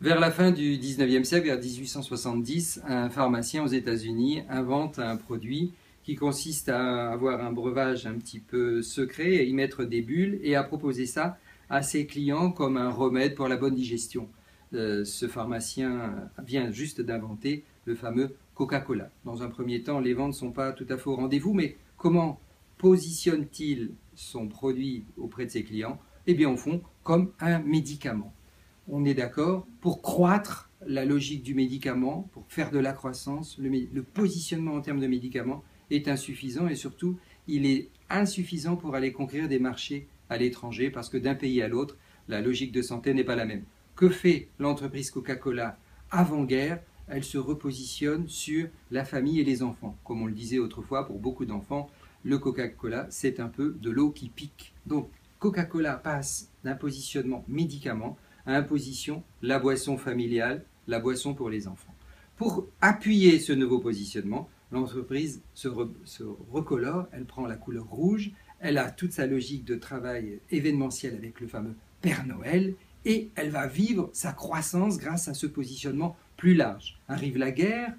Vers la fin du 19e siècle, vers 1870, un pharmacien aux États-Unis invente un produit qui consiste à avoir un breuvage un petit peu secret, à y mettre des bulles et à proposer ça à ses clients comme un remède pour la bonne digestion. Ce pharmacien vient juste d'inventer le fameux Coca-Cola. Dans un premier temps, les ventes ne sont pas tout à fait au rendez-vous, mais comment positionne-t-il son produit auprès de ses clients? Eh bien, au fond, comme un médicament. On est d'accord, pour croître la logique du médicament, pour faire de la croissance, le positionnement en termes de médicament est insuffisant et surtout, il est insuffisant pour aller conquérir des marchés à l'étranger parce que d'un pays à l'autre, la logique de santé n'est pas la même. Que fait l'entreprise Coca-Cola avant-guerre? Elle se repositionne sur la famille et les enfants. Comme on le disait autrefois, pour beaucoup d'enfants, le Coca-Cola, c'est un peu de l'eau qui pique. Donc, Coca-Cola passe d'un positionnement médicament à imposition la boisson familiale, la boisson pour les enfants. Pour appuyer ce nouveau positionnement, l'entreprise se recolore, elle prend la couleur rouge, elle a toute sa logique de travail événementiel avec le fameux Père Noël et elle va vivre sa croissance grâce à ce positionnement plus large. Arrive la guerre,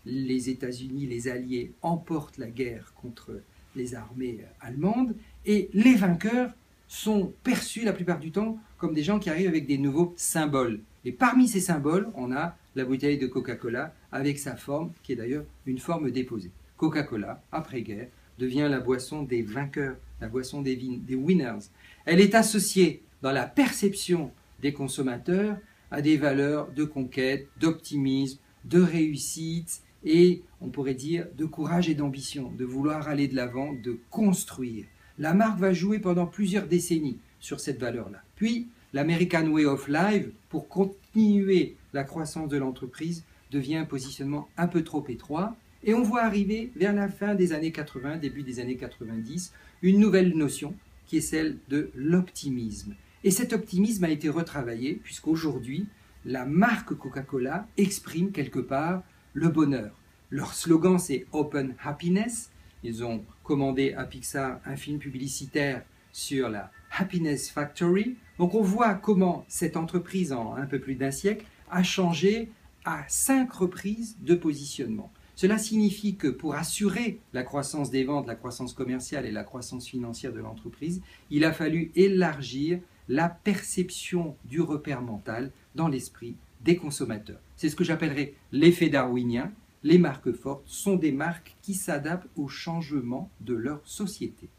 les États-Unis, les Alliés emportent la guerre contre les armées allemandes et les vainqueurs sont perçus la plupart du temps comme des gens qui arrivent avec des nouveaux symboles. Et parmi ces symboles, on a la bouteille de Coca-Cola avec sa forme, qui est d'ailleurs une forme déposée. Coca-Cola, après-guerre, devient la boisson des vainqueurs, la boisson des winners. Elle est associée dans la perception des consommateurs à des valeurs de conquête, d'optimisme, de réussite et, on pourrait dire, de courage et d'ambition, de vouloir aller de l'avant, de construire. La marque va jouer pendant plusieurs décennies sur cette valeur-là. Puis, l'American Way of Life, pour continuer la croissance de l'entreprise, devient un positionnement un peu trop étroit. Et on voit arriver, vers la fin des années 80, début des années 90, une nouvelle notion qui est celle de l'optimisme. Et cet optimisme a été retravaillé, puisqu'aujourd'hui, la marque Coca-Cola exprime quelque part le bonheur. Leur slogan, c'est Open Happiness. Ils ont commandé à Pixar un film publicitaire sur la Happiness Factory. Donc on voit comment cette entreprise, en un peu plus d'un siècle, a changé à 5 reprises de positionnement. Cela signifie que pour assurer la croissance des ventes, la croissance commerciale et la croissance financière de l'entreprise, il a fallu élargir la perception du repère mental dans l'esprit des consommateurs. C'est ce que j'appellerais l'effet darwinien. Les marques fortes sont des marques qui s'adaptent au changement de leur société.